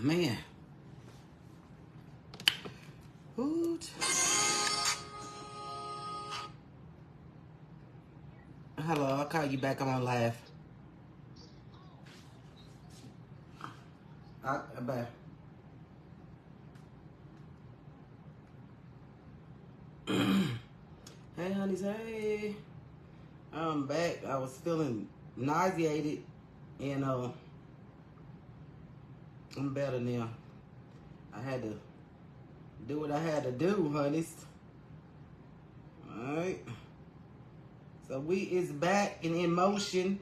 Man. Ooh. Hello, I'll call you back. I'm on live. Bye. Hey, honeys, hey. I'm back. I was feeling nauseated, and I'm better now. I had to do what I had to do, honeys. Alright. So we is back and in motion.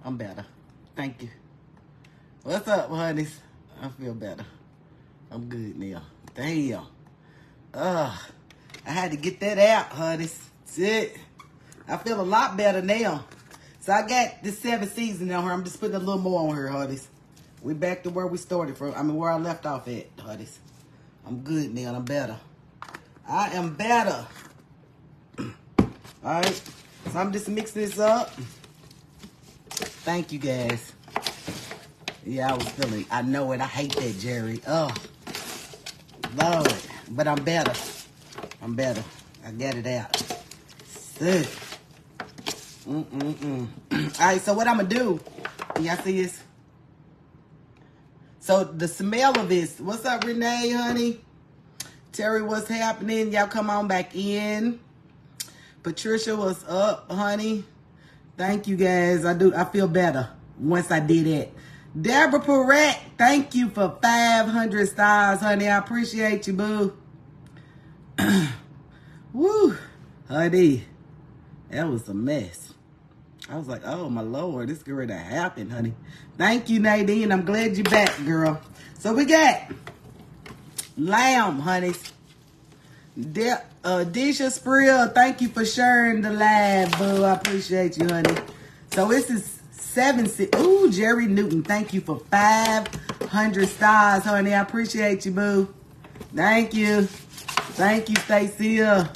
I'm better. Thank you. What's up, honeys? I feel better. I'm good now. Damn. I had to get that out, honeys. That's it. I feel a lot better now. So I got this 7 season on her. I'm just putting a little more on her, honeys. We back to where we started from. I mean, where I left off at, honeys. I'm good now. I'm better. I am better. Alright. So I'm just mixing this up. Thank you, guys. Yeah, I was feeling, I know it. I hate that, Jerry. Oh, Lord. But I'm better. I'm better. I got it out. Sick. All right, so what I'm going to do, y'all see this? So the smell of this, what's up, Renee, honey? Terry, what's happening? Y'all come on back in. Patricia, what's up, honey? Thank you, guys. I feel better once I did it. Deborah Perrette, thank you for 500 stars, honey. I appreciate you, boo. Woo, honey. That was a mess. I was like, oh, my Lord, this is going to happen, honey. Thank you, Nadine. I'm glad you're back, girl. So we got lamb, honeys. Disha Sprill, thank you for sharing the live, boo. I appreciate you, honey. So this is 7. Ooh, Jerry Newton, thank you for 500 stars, honey. I appreciate you, boo. Thank you. Thank you, Stacia.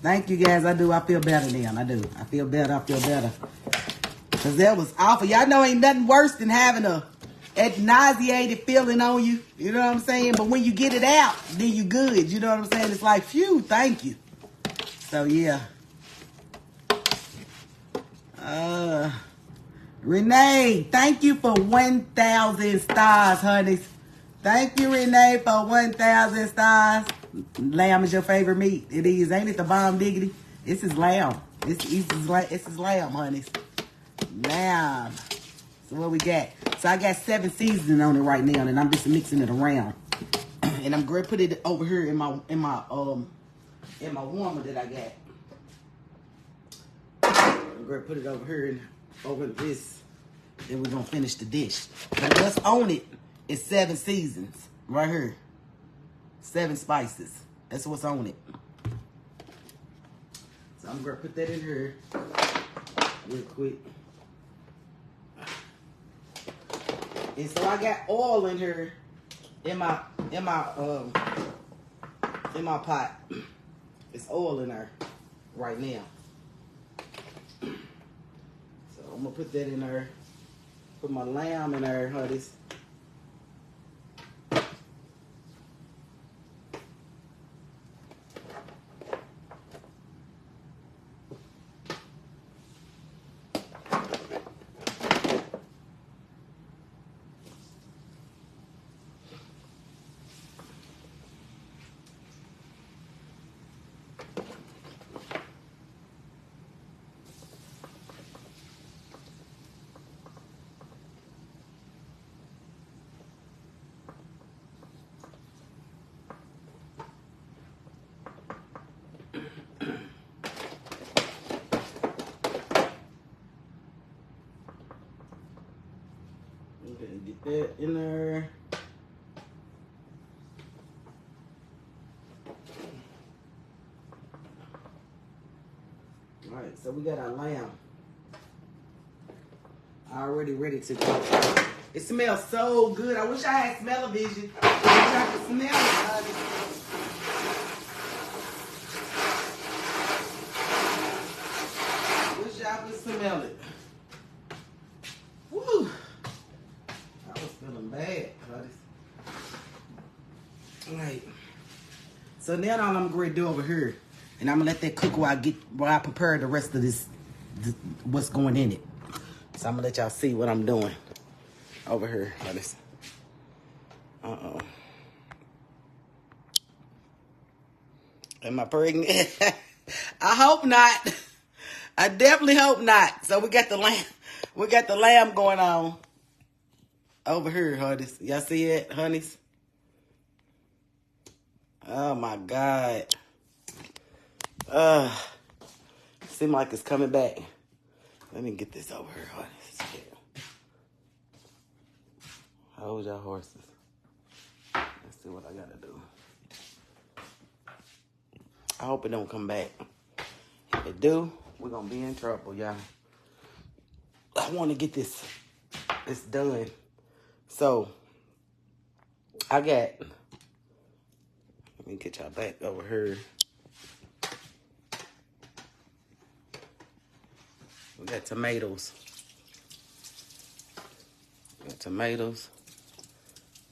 Thank you, guys. I do. I feel better now. I do. I feel better. I feel better. Because that was awful. Y'all know ain't nothing worse than having a nauseated feeling on you. You know what I'm saying? But when you get it out, then you good. You know what I'm saying? It's like, phew, thank you. So, yeah. Renee, thank you for 1,000 stars, honeys. Thank you, Renee, for 1,000 stars. Lamb is your favorite meat. It is, ain't it? The bomb diggity. This is lamb. This is lamb, honeys. Lamb. So what we got? So I got 7 seasoning on it right now, and I'm just mixing it around. And I'm going to put it over here in my warmer that I got. I'm going to put it over here and over this. Then we're going to finish the dish. But what's on it is 7 seasons right here. 7 spices. That's what's on it. So I'm going to put that in here real quick. And so I got oil in here in my pot. It's oil in there right now. So I'm gonna put that in there. Put my lamb in there, honeys. Get that in there. All right, so we got our lamb already ready to go. It smells so good. I wish I had smell-o-vision. I wish I could smell it. Wish I could smell it. Woo! I was feeling bad, buddy. All right. So now all I'm going to do over here, and I'm going to let that cook while I prepare the rest of this, what's going in it. So I'm going to let y'all see what I'm doing over here. Uh-oh. Am I pregnant? I hope not. I definitely hope not. So we got the lamb. We got the lamb going on over here, honeys. Y'all see it, honeys? Oh my God. Seems like it's coming back. Let me get this over here, honeys. Hold y'all horses. Let's see what I gotta do. I hope it don't come back. If it do, we're gonna be in trouble, y'all. I want to get this done. So I got. Let me get y'all back over here. We got tomatoes.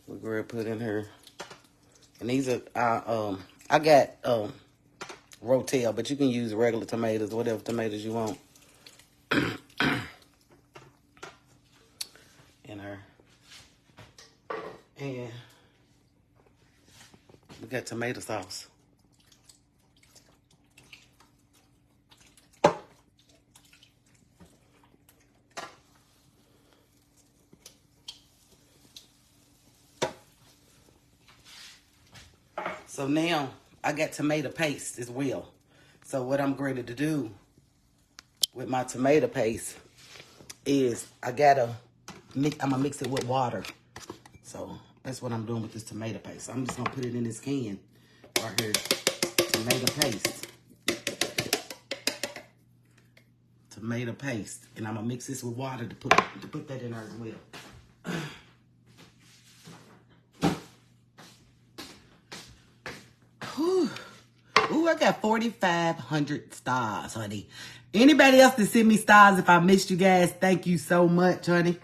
We're gonna put in here, and these are I got Rotel, but you can use regular tomatoes, whatever tomatoes you want. In her, and we got tomato sauce. So now I got tomato paste as well. So what I'm ready to do with my tomato paste is I'm gonna mix it with water. So that's what I'm doing with this tomato paste. So I'm just gonna put it in this can right here. Tomato paste. Tomato paste. And I'm gonna mix this with water to put that in there as well. Ooh, I got 4,500 stars, honey. Anybody else that send me stars, if I missed you guys, thank you so much, honey.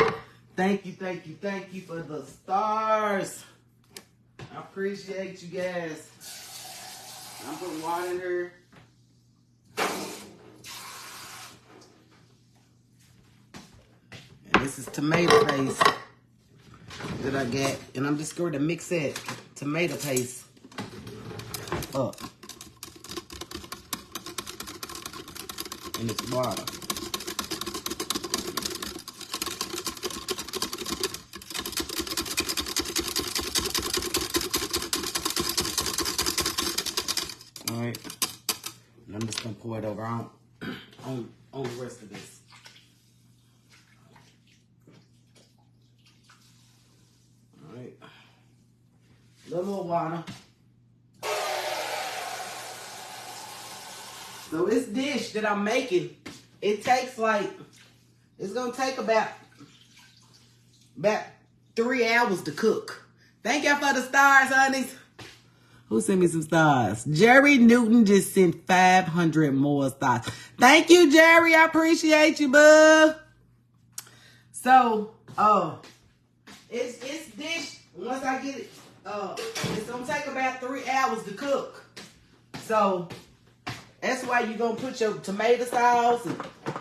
Thank you for the stars. I appreciate you guys. I'm putting water in here. And this is tomato paste that I got. And I'm just going to mix that tomato paste up in this water. All right, and I'm just gonna pour it over on the rest of this. All right, a little more water. So this dish that I'm making, it takes it's gonna take about 3 hours to cook. Thank y'all for the stars, honeys. Who sent me some stars? Jerry Newton just sent 500 more stars. Thank you, Jerry. I appreciate you, bub. So, it's dish. Once I get it, it's gonna take about 3 hours to cook. So that's why you're gonna put your tomato sauce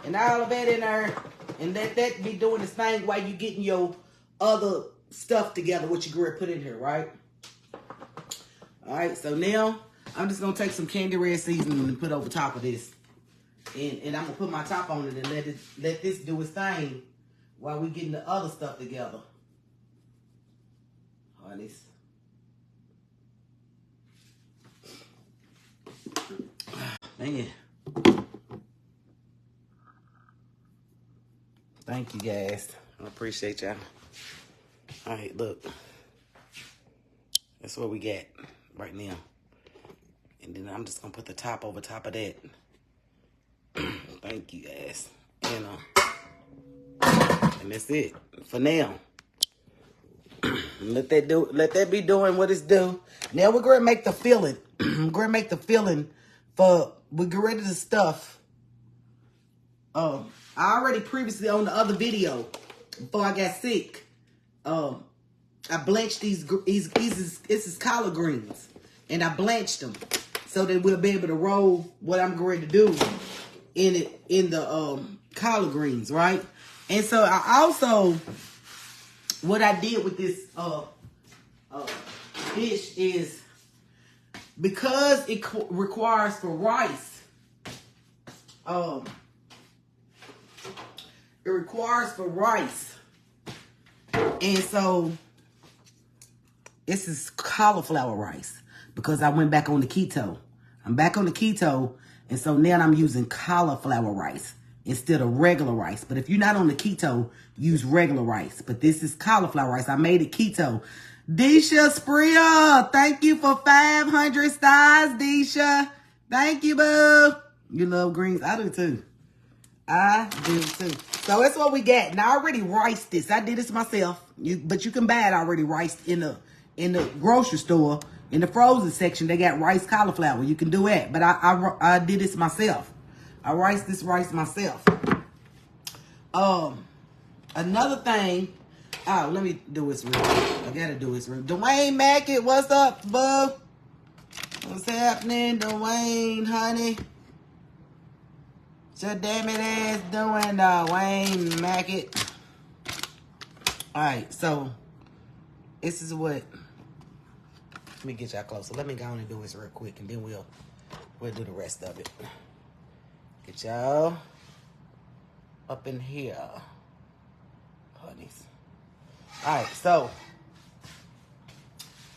and all of that in there, and let that be doing its thing while you getting your other stuff together, what you gonna put in here, right? All right, so now I'm just gonna take some candy red seasoning and put over top of this, and I'm gonna put my top on it and let this do its thing while we getting the other stuff together. Honeys. Man. Thank you guys. I appreciate y'all. All right, look. That's what we got right now. And then I'm just going to put the top over top of that. Thank you, guys. You know. And that's it for now. Let that be doing what it's due. Now we're going to make the filling. We're going to make the filling for, we get ready to stuff. I already previously on the other video, before I got sick, I blanched these this is collard greens. And I blanched them so that we'll be able to roll what I'm going to do in the collard greens, right? And so I also, what I did with this dish is, because it requires for rice, it requires for rice, and so this is cauliflower rice. Because I went back on the keto. I'm back on the keto. And so now I'm using cauliflower rice instead of regular rice. But if you're not on the keto, use regular rice. But this is cauliflower rice. I made it keto. Deisha Spria, thank you for 500 stars, Deisha. Thank you, boo. You love greens? I do too. I do too. So that's what we got. Now I already riced this. I did this myself. But you can buy it already riced in the grocery store. In the frozen section, they got rice cauliflower. You can do that. But I did this myself. I riced this rice myself. Another thing. Oh, let me do this real quick. I gotta do this real quick. Dwayne Mackett, what's up, bub? What's happening, Dwayne, honey? What your damn it ass doing, Dwayne Mackett? Alright, so this is what. Let me get y'all closer. Let me go on and do this real quick, and then we'll do the rest of it. Get y'all up in here, honeys. All right, so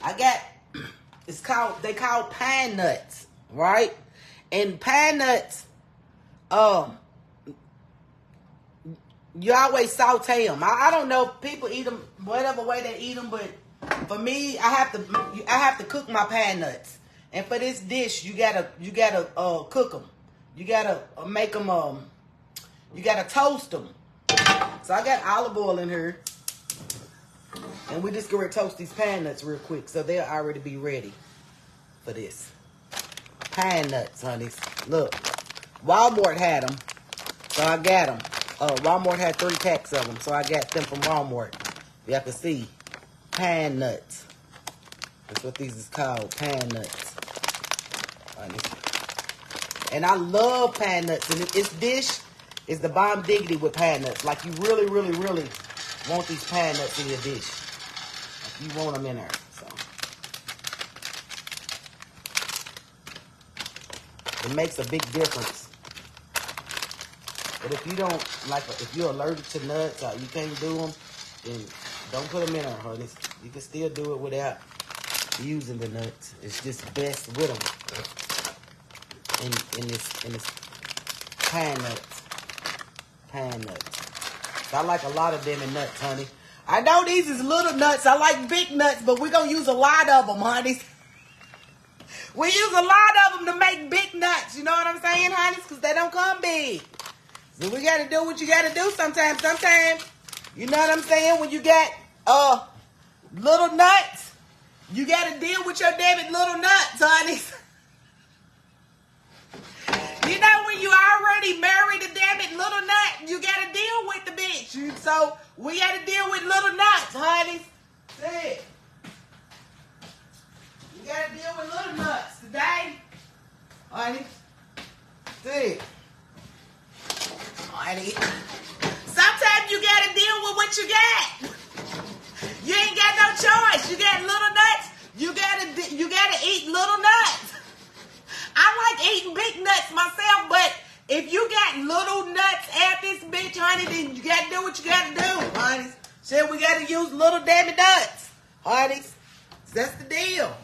I got, they call pine nuts, right? And pine nuts, you always saute them. I don't know if people eat them whatever way they eat them, but for me, I have to cook my pine nuts. And for this dish, you gotta cook them. You gotta make them. You gotta toast them. So I got olive oil in here, and we just gonna toast these pine nuts real quick, so they'll already be ready for this. Pine nuts, honeys. Look, Walmart had them, so I got them. Walmart had 3 packs of them, so I got them from Walmart. You have to see. Pine nuts. That's what these is called, pine nuts. And I love pine nuts. And this dish is the bomb diggity with pine nuts. Like, you really, really, really want these pine nuts in your dish. Like, you want them in there. So it makes a big difference. But if you don't, like, if you're allergic to nuts or you can't do them, then don't put them in there, honey. You can still do it without using the nuts. It's just best with them. In this pine nuts. Pine nuts. So I like a lot of them in nuts, honey. I know these is little nuts. I like big nuts, but we're going to use a lot of them, honey. We use a lot of them to make big nuts. You know what I'm saying, honey? Because they don't come big. So we got to do what you got to do sometimes. Sometimes, you know what I'm saying? When you got little nuts, you got to deal with your damn it little nuts, honey. You know, when you already married a damn it little nut, you got to deal with the bitch. So we got to deal with little nuts, honey. See? You got to deal with little nuts today, honey. See? Honey. Sometimes you got to deal with what you got. You ain't got no choice. You got little nuts. You gotta eat little nuts. I like eating big nuts myself, but if you got little nuts at this bitch, honey, then you gotta do what you gotta do, honey. Shit, we gotta use little damn nuts, honey. That's the deal.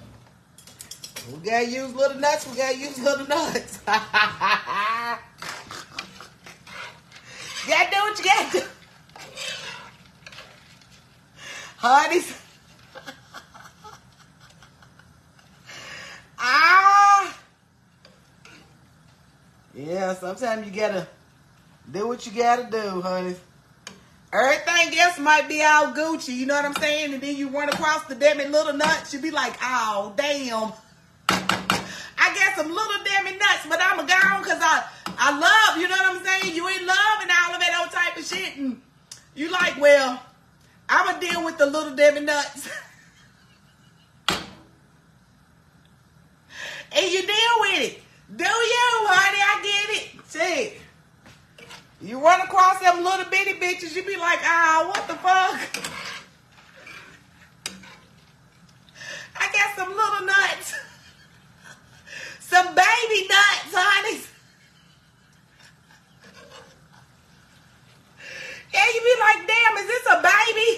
We gotta use little nuts. We gotta use little nuts. You gotta do what you gotta do. Honeys. Ah. Yeah, sometimes you gotta do what you gotta do, honey. Everything else might be all Gucci, you know what I'm saying? And then you run across the damn little nuts, you be like, oh, damn. I got some little damn nuts, but I'm a gone because I love, you know what I'm saying? You in love and all of that old type of shit. And you like, well, I'm going to deal with the little damn nuts. And you deal with it. Do you, honey? I get it. Shit. You run across them little bitty bitches, you be like, ah, what the fuck? I got some little nuts. Some baby nuts, honey. Yeah, you be like, damn, is this a baby?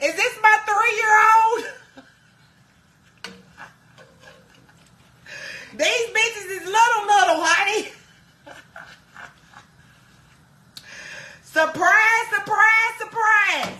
Is this my 3-year-old? These bitches is little, honey. Surprise, surprise, surprise.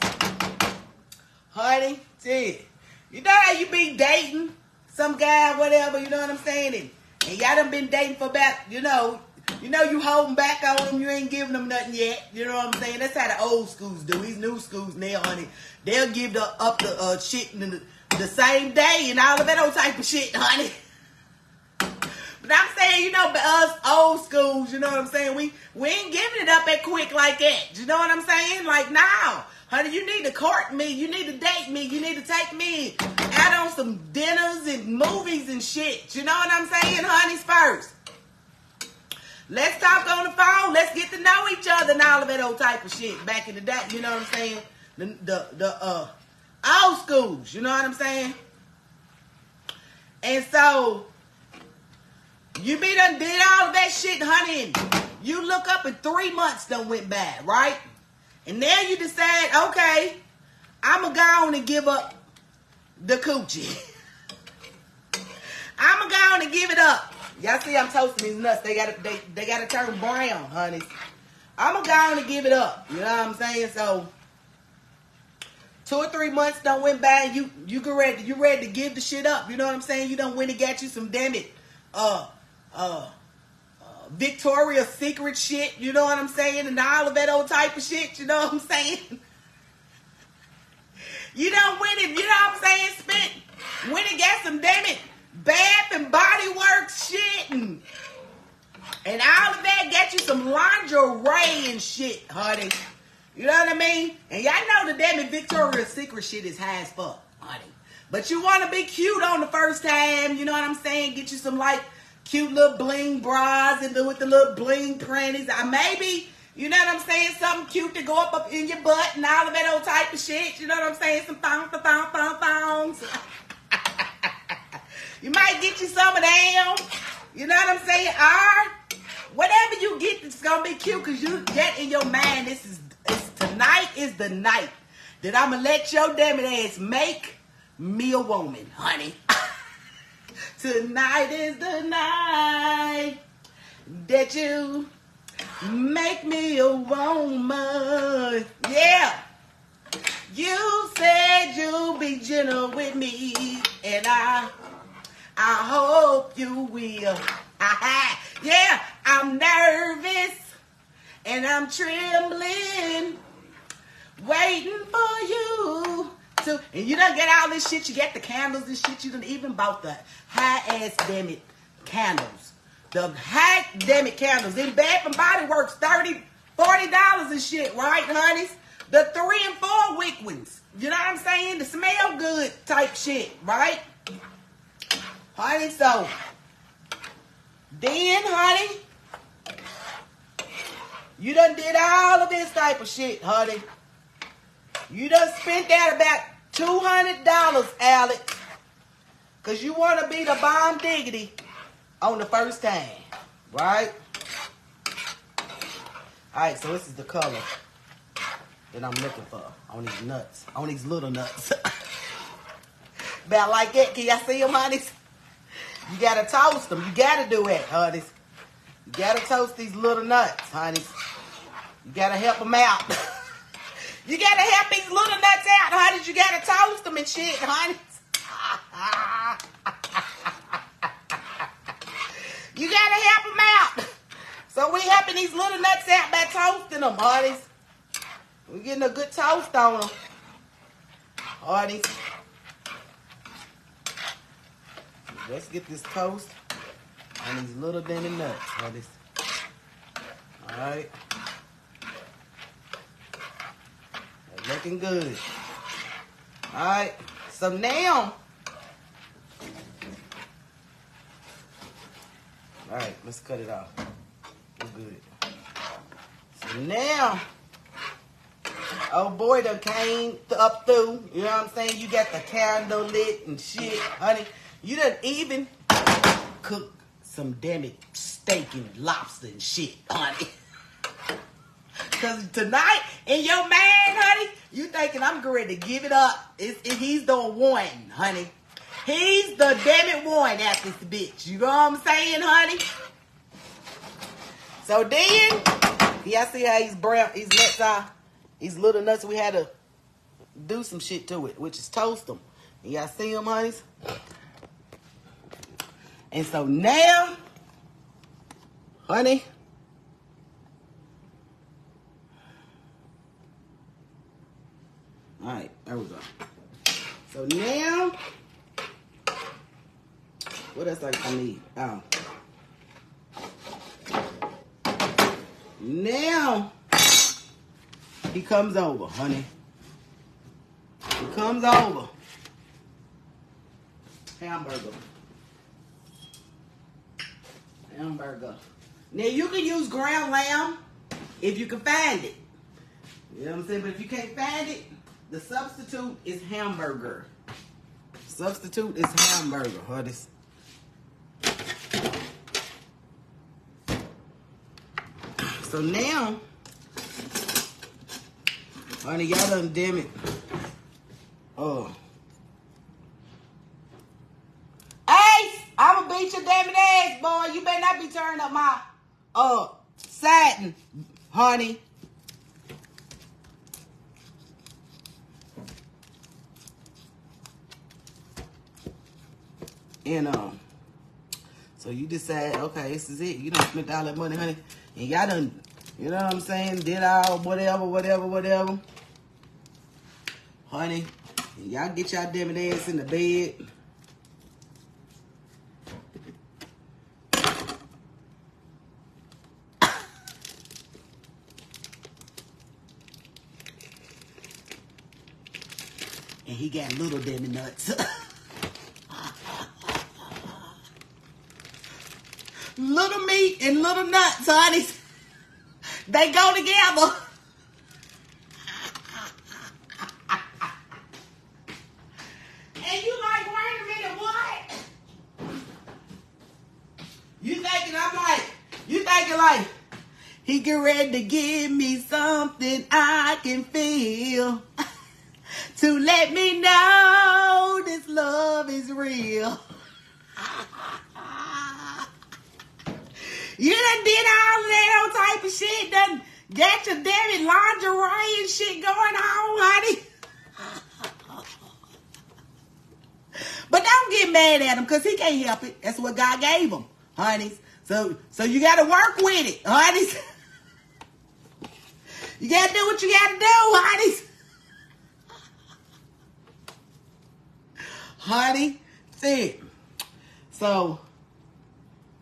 Honey, see, you know how you be dating some guy, whatever, you know what I'm saying? And y'all done been dating for about, you know you holding back on them, you ain't giving them nothing yet. You know what I'm saying? That's how the old schools do. These new schools now, honey, they'll give up the shit in the same day and all of that old type of shit, honey. But I'm saying, you know, us old schools, you know what I'm saying? We ain't giving it up that quick like that. You know what I'm saying? Like, now, honey, you need to court me. You need to date me. You need to take me out on some dinners and movies and shit. You know what I'm saying, honeys, first? Let's talk on the phone. Let's get to know each other and all of that old type of shit back in the day. You know what I'm saying? The old schools. You know what I'm saying? And so, you be done did all of that shit, honey, and you look up and 3 months done went by, right? And now you decide, okay, I'm going to go on and give up the coochie. I'm going to go on and give it up. Y'all see I'm toasting these nuts. They gotta turn brown, honey. I'm going to go on and give it up. You know what I'm saying? So, 2 or 3 months done went by and you ready to give the shit up. You know what I'm saying? You done went and got you some, damn it, Victoria's Secret shit, you know what I'm saying, and all of that old type of shit, you know what I'm saying? You done went and, you know what I'm saying, went and got some, damn it, Bath and Body Works shit, and all of that, got you some lingerie and shit, honey. You know what I mean? And y'all know the damn it Victoria's Secret shit is high as fuck, honey. But you want to be cute on the first time, you know what I'm saying? Get you some, like, cute little bling bras and with the little bling panties. Maybe, you know what I'm saying, something cute to go up in your butt and all of that old type of shit. You know what I'm saying? Some thongs. You might get you some of them. You know what I'm saying? Or whatever you get that's going to be cute because you get in your mind, tonight is the night that I'm going to let your damn it ass make me a woman, honey. Tonight is the night that you make me a woman. Yeah. You said you'll be gentle with me, and I hope you will. Yeah, I'm nervous, and I'm trembling, waiting for you. And you done get all this shit. You get the candles and shit. You done even bought the high-ass, damn it, candles. The high, damn it, candles. In Bath and Body Works, $30, $40 and shit, right, honeys? The 3 and 4 wick ones. You know what I'm saying? The smell good type shit, right? Honey, so, then, honey, you done did all of this type of shit, honey. You done spent that about $200, Alex. Because you want to be the bomb diggity on the first time. Right? Alright, so this is the color that I'm looking for on these nuts. On these little nuts. About like that. Can y'all see them, honeys? You got to toast them. You got to do it, honeys. You got to toast these little nuts, honeys. You got to help them out. You gotta help these little nuts out, honey. You gotta toast them and shit, honey. You gotta help them out. So we helping these little nuts out by toasting them, honey. We getting a good toast on them, honey. Let's get this toast on these little Danny nuts, honey. All right. They're looking good. All right. So now, all right, let's cut it off. We're good. So now, oh boy, done came up through. You know what I'm saying? You got the candle lit and shit, honey. You done even cook some damn it steak and lobster and shit, honey. Cause tonight, in your man, honey, you thinking I'm ready to give it up. He's the one, honey. He's the damn it one at this bitch. You know what I'm saying, honey? So then, y'all see how he's brown, these nuts are, these little nuts, we had to do some shit to it, which is toast them. Y'all see them, honeys? And so now, honey, all right, there we go. So now, what else I need? Oh. Now, he comes over, honey. He comes over. Hamburger. Now, you can use ground lamb if you can find it. You know what I'm saying? But if you can't find it, the substitute is hamburger. Substitute is hamburger, honey. So now, honey, y'all done damn it. Oh. Ace, I'ma beat your damn ass, boy. You better not be turning up my satin, honey. And so you decide, okay, this is it. You done spent all that money, honey. And y'all done, you know what I'm saying, did all whatever. Honey, and y'all get y'all damn ass in the bed. And he got little damn nuts. Little meat and little nuts, honey. They go together. And you like, wait a minute, what? You thinking like, he get ready to give me something I can feel to let me know this love is real. You done did all that old type of shit, done got your damn lingerie and shit going on, honey. But don't get mad at him, because he can't help it. That's what God gave him, honey. So you got to work with it, honey. You got to do what you got to do, honey. Honey, see. So,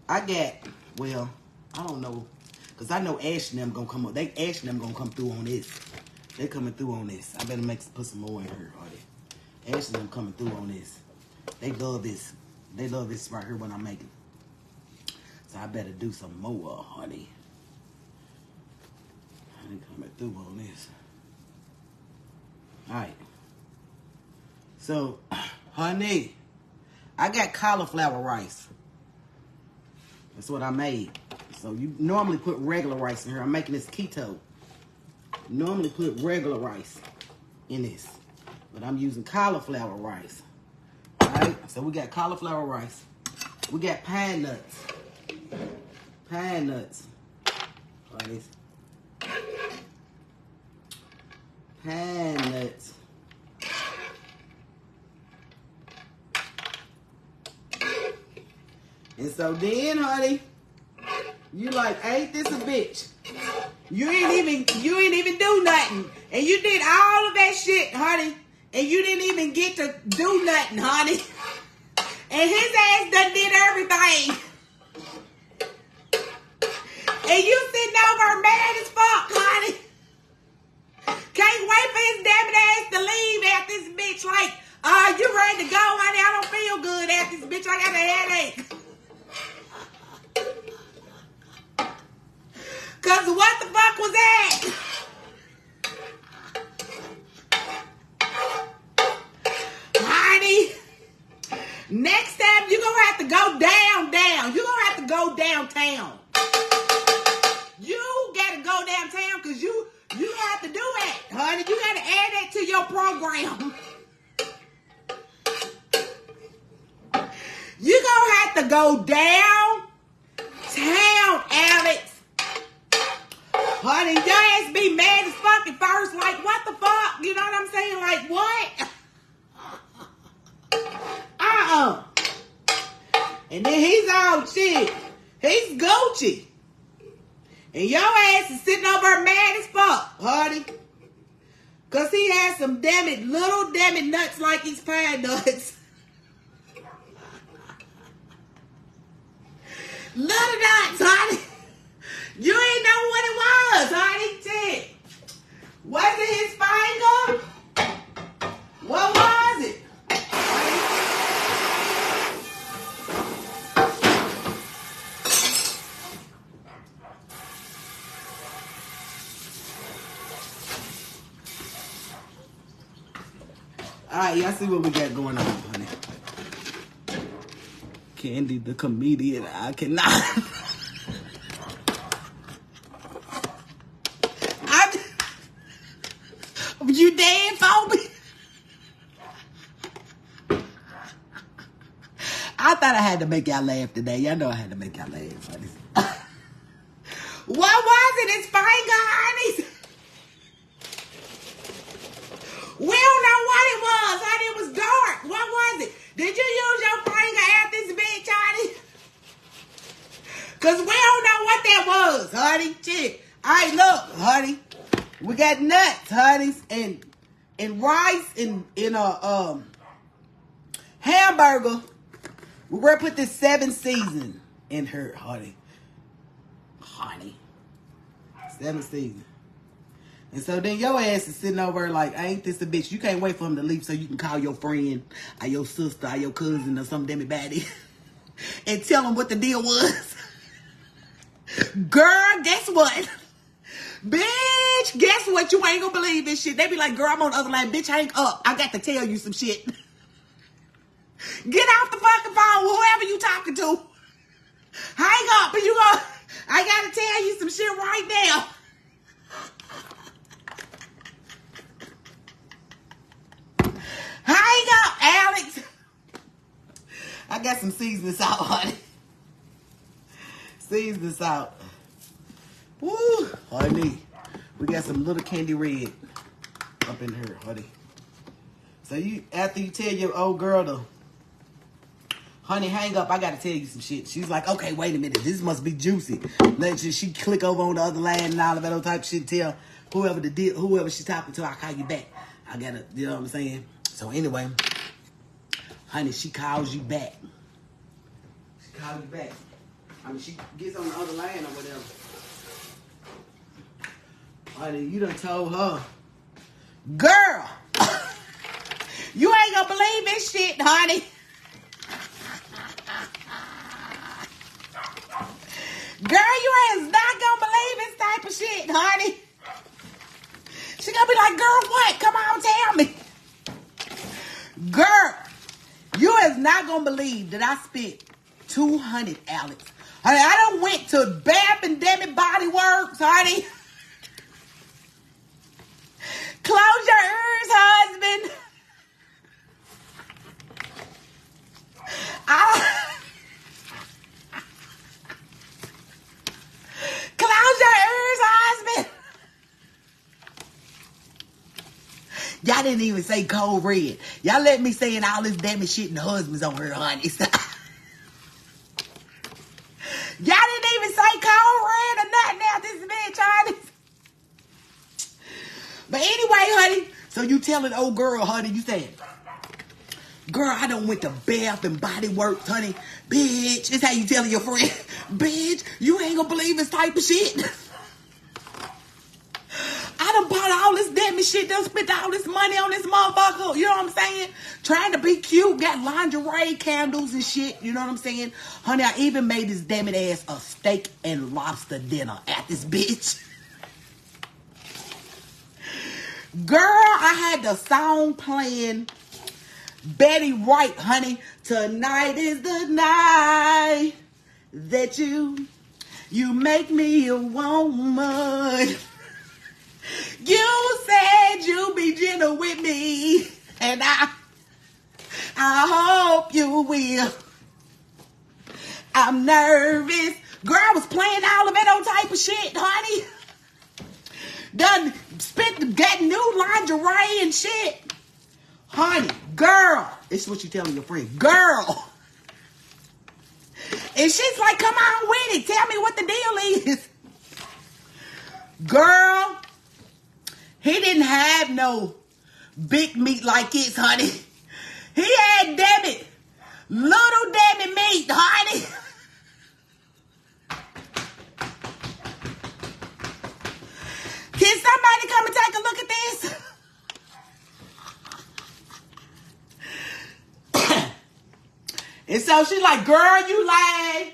I got, well, I don't know, because I know Ash and them going to come up. Ash and them going to come through on this. They coming through on this. I better put some more in here, honey. Ash and them coming through on this. They love this. They love this right here when I make it. So I better do some more, honey. Honey coming through on this. Alright. So, honey, I got cauliflower rice. That's what I made. So you normally put regular rice in here. I'm making this keto. Normally put regular rice in this. But I'm using cauliflower rice. Alright, so we got cauliflower rice. We got pine nuts. Pine nuts. Right. Pine nuts. And so then, honey, you like, ain't this a bitch? You ain't even do nothing. And you did all of that shit, honey. And you didn't even get to do nothing, honey. And his ass done did everything. And you sitting over mad as fuck, honey. Can't wait for his damn ass to leave at this bitch. Like, you ready to go, honey? I don't feel good at this bitch. I got a headache. Cause what the fuck was that? Honey, next time you're gonna have to go down. You're gonna have to go downtown. You gotta go downtown because you have to do it, honey. You gotta add that to your program. You're gonna have to go downtown, Alex. Honey, your ass be mad as fuck at first. Like, what the fuck? You know what I'm saying? Like, what? And then he's all shit. He's Gucci. And your ass is sitting over there mad as fuck, honey. Because he has some little nuts like he's pine nuts. Little nuts, honey. You ain't know what it was, honey. Shit. Was it his finger? What was it? Alright, y'all see what we got going on, honey. Candy the comedian, I cannot. You dead for me? I thought I had to make y'all laugh today. Y'all know I had to make y'all laugh, honey. What was it? His finger, honey? We don't know what it was, honey. It was dark. What was it? Did you use your finger at this bitch, honey? Because we don't know what that was, honey. Shit. All right, look, honey. We got nuts, honey, and rice and a hamburger. We're gonna put this 7 season in her, honey. 7 season. And so then your ass is sitting over there like, ain't this a bitch? You can't wait for him to leave so you can call your friend or your sister or your cousin or some damn baddie and tell them what the deal was. Girl, guess what? Bitch, guess what? You ain't gonna believe this shit. They be like, girl, I'm on the other line. Bitch, hang up. I got to tell you some shit. Get off the fucking phone, whoever you talking to. Hang up, and I gotta tell you some shit right now. Hang up, Alex. I got some seasoning salt, honey. Seasoning salt. Woo, honey. We got some little candy red up in here, honey. So after you tell your old girl to, honey, hang up, I gotta tell you some shit. She's like, okay, wait a minute, this must be juicy. Then she click over on the other line and all of that other type of shit. Tell whoever she talking to, I'll call you back. I gotta, you know what I'm saying? So anyway, honey, she calls you back. She calls you back. I mean, she gets on the other line or whatever. Honey, you done told her, girl, you ain't gonna believe this shit, honey. Girl, you is not gonna believe this type of shit, honey. She gonna be like, girl, what? Come on, tell me. Girl, you is not gonna believe that I spent $200, Alex. Honey, I done went to Bath and Demi Body Works, honey. Close your ears, husband. Close your ears, husband. Y'all didn't even say cold red. Y'all let me saying all this damage shit and the husband's on her, honey. Y'all didn't even say cold red or nothing out this bitch, honey. But anyway, honey, so you telling old girl, honey, you saying, girl, I done went to Bath and Body Works, honey. Bitch, it's how you telling your friend. Bitch, you ain't gonna believe this type of shit. I done bought all this damn shit, done spent all this money on this motherfucker. You know what I'm saying? Trying to be cute, got lingerie, candles and shit. You know what I'm saying? Honey, I even made this damn it ass a steak and lobster dinner at this bitch. Girl, I had the song playing, Betty Wright, honey. Tonight is the night that you make me a woman. You said you'd be gentle with me, and I hope you will. I'm nervous. Girl, I was playing all of it on type of shit, honey. Done spent, got new lingerie and shit. Honey, girl, it's what you telling your friend. Girl. And she's like, come on with it. Tell me what the deal is. Girl, he didn't have no big meat like this, honey. He had, damn it, little damn it meat, honey. Can somebody come and take a look at this? And so she's like, girl, you lying.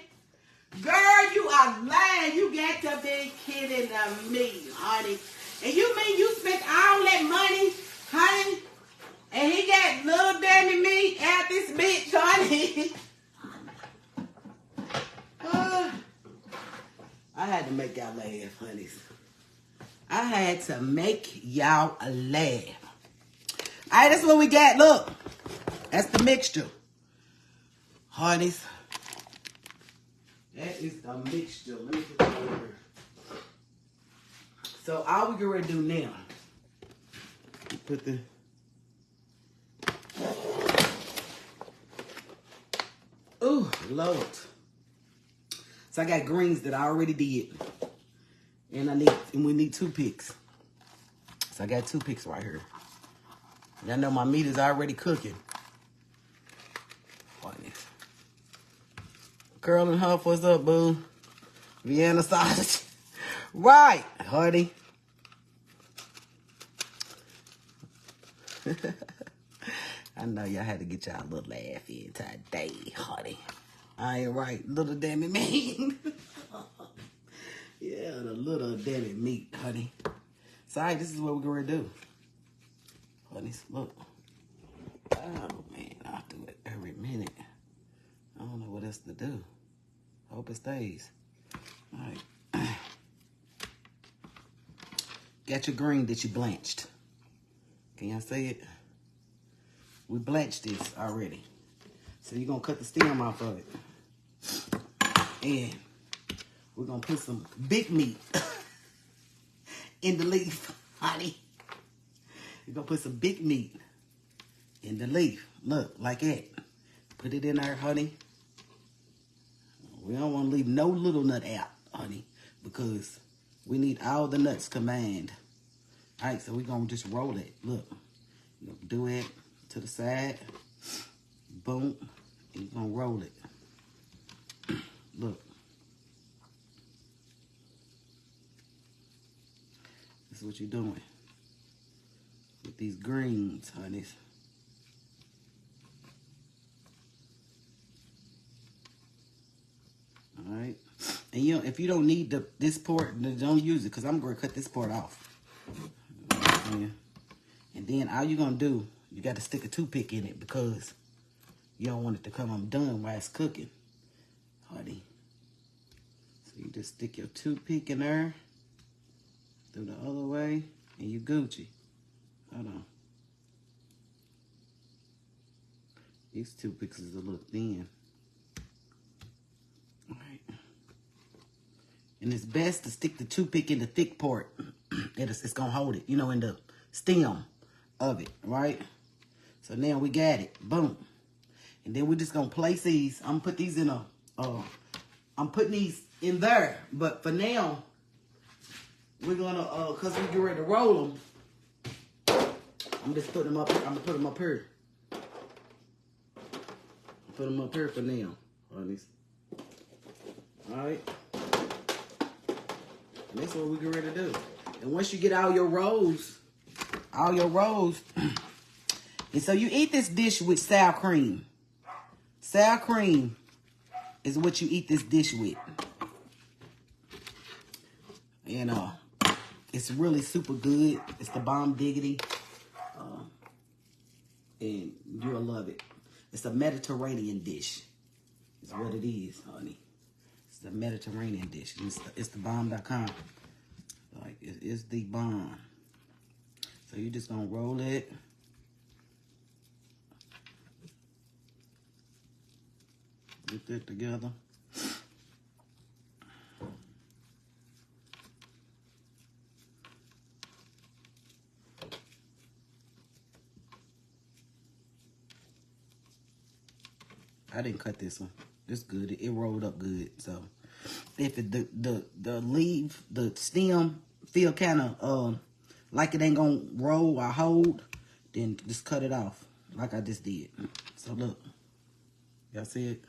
Girl, you are lying. You got to be kidding me, honey. And you mean you spent all that money, honey, and he got little damn meat out this bitch, honey? I had to make y'all laugh, honey. I had to make y'all laugh. All right, that's what we got. Look, that's the mixture, honeys. That is the mixture. Let me put that over here. So all we get ready to do now, put the ooh, Lord. So I got greens that I already did. And we need toothpicks. So I got toothpicks right here. Y'all know my meat is already cooking. Curl and Huff, what's up, boo? Vienna sausage. Right, honey. I know y'all had to get y'all a little laugh in today, honey. I ain't right, little damn it meat. Yeah, the little damn it meat, honey. Sorry, this is what we're gonna do. Honey, look. Oh man, I'll do it every minute. I don't know what else to do. Hope it stays. All right. Got your green that you blanched. Can y'all see it? We blanched this already. So you're going to cut the stem off of it. And we're going to put some big meat in the leaf, honey. You're going to put some big meat in the leaf. Look, like that. Put it in there, honey. We don't want to leave no little nut out, honey, because we need all the nuts combined. All right, so we're going to just roll it. Look, you're going to do it to the side. Boom. And you're going to roll it. Look. This is what you're doing with these greens, honeys. All right, and you know, if you don't need this part, then don't use it, because I'm going to cut this part off. And then all you're going to do, you got to stick a toothpick in it, because you don't want it to come undone while it's cooking, honey. So you just stick your toothpick in there, through the other way, and you Gucci. Hold on. These toothpicks is a little thin. All right. And it's best to stick the toothpick in the thick part. It's going to hold it, you know, in the stem. of it, right? So now we got it. Boom. And then we're just going to place these. I'm going to put these in I'm putting these in there. But for now, we're going to, because we get ready to roll them, I'm just putting them up. I'm going to put them up here. Put them up here for now. Alright. And that's what we get ready to do. And once you get all your rolls, and so you eat this dish with sour cream. Sour cream is what you eat this dish with. And it's really super good. It's the bomb diggity. And you'll love it. It's a Mediterranean dish. Is what it is, honey. It's the Mediterranean dish. It's the bomb.com. Like, it's the bomb. So you're just going to roll it. Get that together. I didn't cut this one. It's good. It rolled up good. So if it, the stem feel kind of like it ain't gonna roll or hold, then just cut it off like I just did. So look, y'all see it?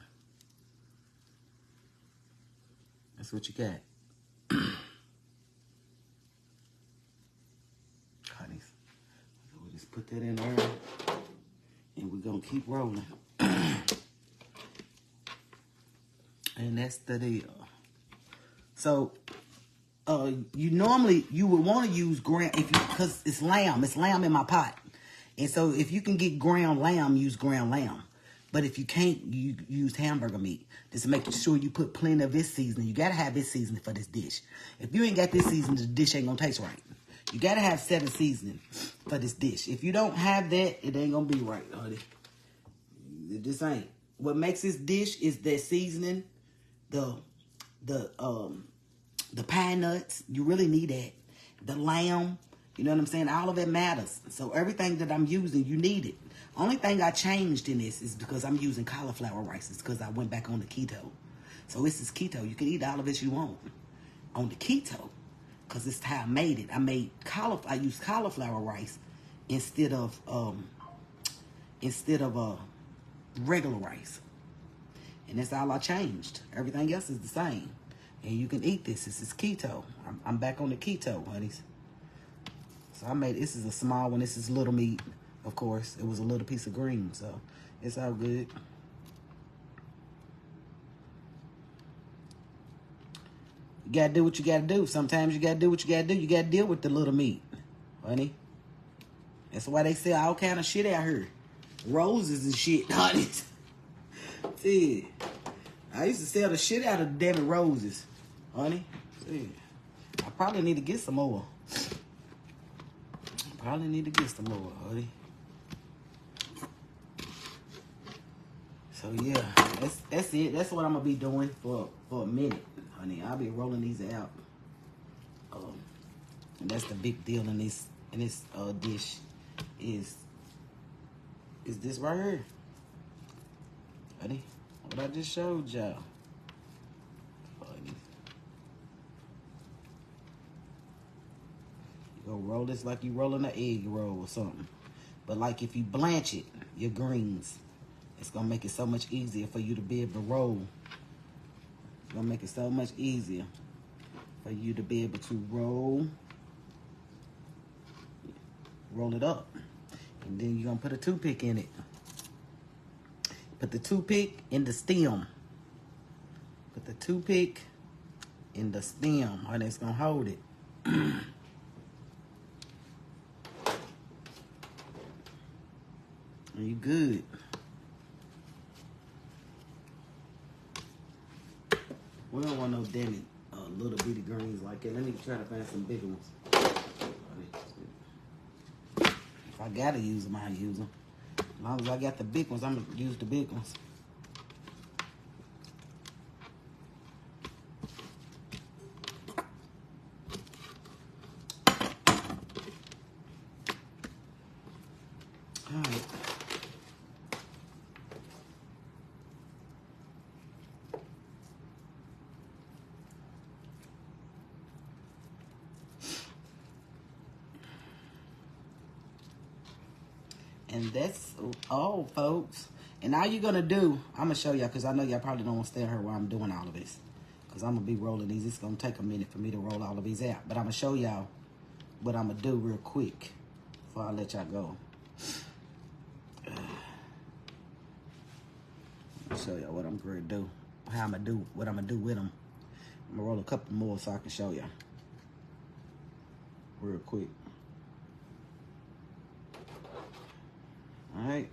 That's what you got. Honeys. So we just put that in there, and we're gonna keep rolling. And that's the deal. So, you would want to use ground because it's lamb. It's lamb in my pot, and so if you can get ground lamb, use ground lamb. But if you can't, you use hamburger meat. Just making sure you put plenty of this seasoning. You gotta have this seasoning for this dish. If you ain't got this seasoning, the dish ain't gonna taste right. You gotta have 7 seasoning for this dish. If you don't have that, it ain't gonna be right, honey. It just ain't. What makes this dish is that seasoning. The pine nuts, you really need that. The lamb, you know what I'm saying? All of it matters. So everything that I'm using, you need it. Only thing I changed in this is because I'm using cauliflower rice. It's because I went back on the keto. So this is keto. You can eat all of it you want on the keto because it's how I made it. I used cauliflower rice instead of regular rice. And that's all I changed. Everything else is the same. And you can eat this. This is keto. I'm back on the keto, honeys. So this is a small one. This is little meat, of course. It was a little piece of green, so it's all good. You gotta do what you gotta do. Sometimes you gotta do what you gotta do. You gotta deal with the little meat, honey. That's why they sell all kind of shit out here. Roses and shit, honey. See, I used to sell the shit out of the damn roses, honey. See, I probably need to get some more. Honey. So yeah, that's it. That's what I'm gonna be doing for a minute, honey. I'll be rolling these out. And that's the big deal in this dish is this right here. Honey, what I just showed y'all. You gonna roll this like you rolling an egg roll or something. But like if you blanch it, your greens, it's gonna make it so much easier for you to be able to roll. It's gonna make it so much easier for you to be able to roll it up. And then you're gonna put a toothpick in it. Put the toothpick in the stem. Put the toothpick in the stem, and it's gonna hold it. And you good. We don't want no damn it, little bitty greens like that. Let me try to find some bigger ones. If I gotta use them, I'll use them. As long as I got the big ones, I'm going to use the big ones. And that's all, folks. And all you're gonna do, I'm gonna show y'all, because I know y'all probably don't want to stay here while I'm doing all of this, because I'm gonna be rolling these. It's gonna take a minute for me to roll all of these out, but I'm gonna show y'all what I'm gonna do real quick before I let y'all go. I'll show y'all what I'm gonna do, how I'm gonna do, what I'm gonna do with them. I'm gonna roll a couple more so I can show y'all real quick. All right.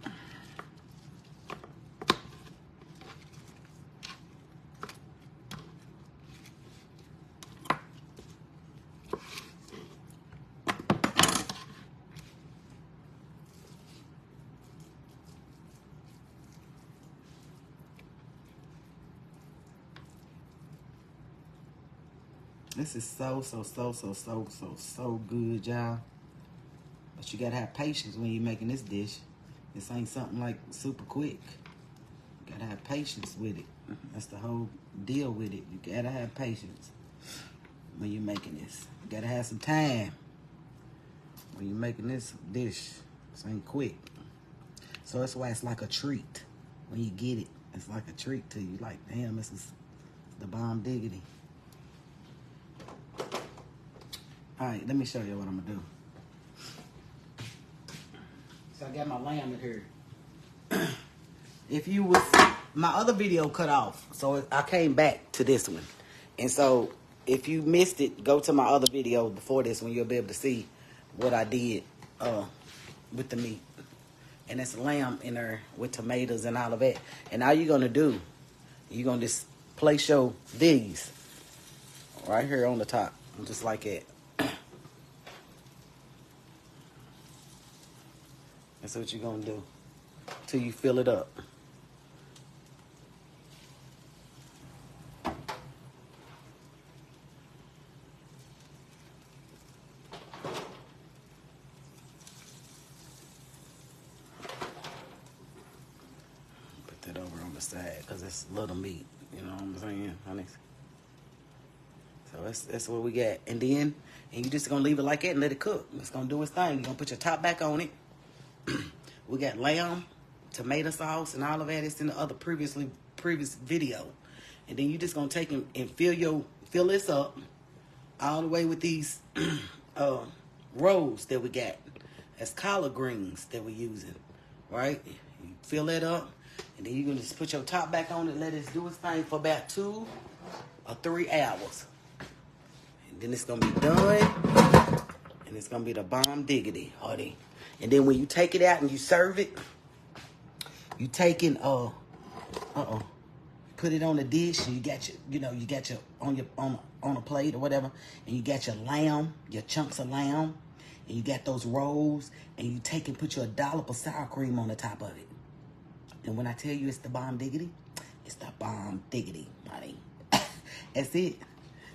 This is so good, y'all. But you gotta have patience when you're making this dish. This ain't something like super quick. You gotta have patience with it. That's the whole deal with it. You gotta have patience when you're making this. You gotta have some time when you're making this dish. This ain't quick. So that's why it's like a treat. When you get it, it's like a treat to you. Like, damn, this is the bomb diggity. All right, let me show you what I'm gonna do. So I got my lamb in here. If you was, my other video cut off, so I came back to this one. And so if you missed it, go to my other video before this one. You'll be able to see what I did with the meat. And it's lamb in there with tomatoes and all of that. And all you're gonna do, you're gonna just place your these right here on the top, just like that. That's what you're gonna do till you fill it up. Put that over on the side because it's little meat. You know what I'm saying, honey? So that's what we got. And then, and you just gonna leave it like that and let it cook. It's gonna do its thing. You're gonna put your top back on it. We got lamb, tomato sauce, and all of that. It's in the other previous video. And then you just gonna take and fill this up all the way with these rolls that we got. That's collard greens that we're using, right? You fill that up, and then you're gonna just put your top back on it, let it do its thing for about 2 or 3 hours. And then it's gonna be done, and it's gonna be the bomb diggity, honey. And then when you take it out and you serve it, you taking put it on a dish, and you got your on a plate or whatever, and you got your lamb, your chunks of lamb, and you got those rolls, and you take and put your dollop of sour cream on the top of it. And when I tell you it's the bomb diggity, it's the bomb diggity, honey. That's it.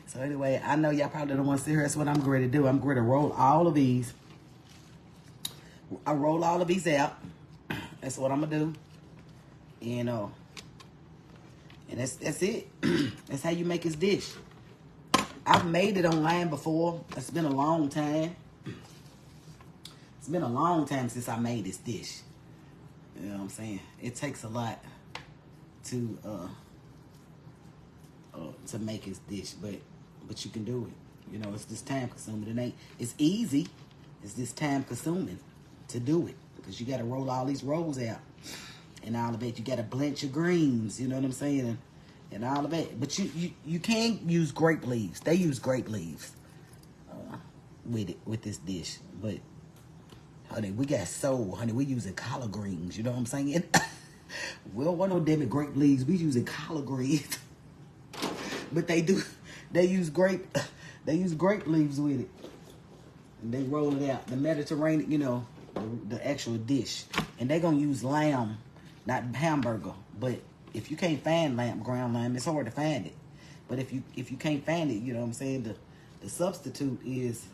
So anyway, I know y'all probably don't want to see her. That's what I'm going to do. I'm going to roll all of these. I roll all of these out. That's what I'm gonna do. And that's it. That's how you make this dish. I've made it online before. It's been a long time. It's been a long time since I made this dish. You know what I'm saying? It takes a lot to make this dish, but you can do it. You know, it's just time consuming. It's easy. It's just time consuming to do it, because you got to roll all these rolls out and all of that. You got to blanch your greens, you know what I'm saying, and all of that. But you can't use grape leaves. They use grape leaves with this dish. But honey, we got soul, honey. We using collard greens, you know what I'm saying? We don't want no damn grape leaves. We using collard greens. But they use grape leaves with it, and they roll it out. The Mediterranean, you know, the actual dish. And they're gonna use lamb, not hamburger. But if you can't find ground lamb, it's hard to find it. But if you can't find it, you know what I'm saying, the substitute is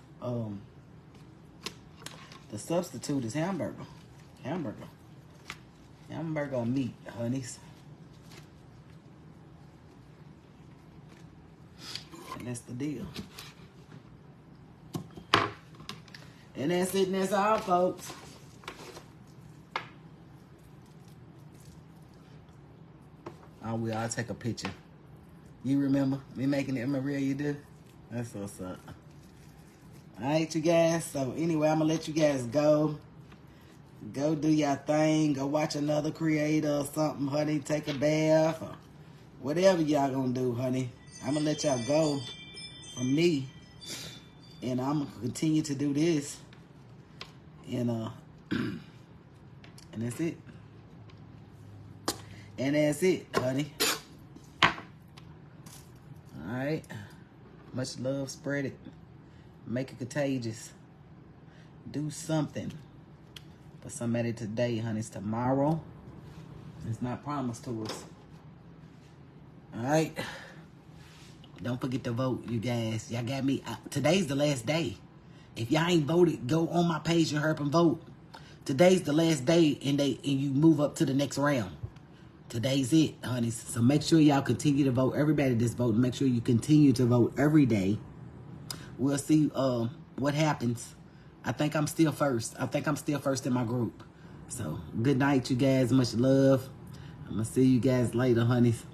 hamburger meat, honeys. And that's the deal. And that's it, and that's all, folks. we all take a picture. You remember me making it Maria? You do? That's what's up. All right, you guys. So anyway, I'm gonna let you guys go. Go do your thing. Go watch another creator or something, honey. Take a bath or whatever y'all gonna do, honey. I'm gonna let y'all go from me, and I'm gonna continue to do this. And and that's it. And that's it, honey. All right. Much love. Spread it. Make it contagious. Do something for somebody today, honey. It's tomorrow. It's not promised to us. All right. Don't forget to vote, you guys. Y'all got me. Today's the last day. If y'all ain't voted, go on my page and hurry up and vote. Today's the last day, and you move up to the next round. Today's it, honey. So make sure y'all continue to vote. Everybody that's voting, make sure you continue to vote every day. We'll see what happens. I think I'm still first. I think I'm still first in my group. So good night, you guys. Much love. I'm going to see you guys later, honeys.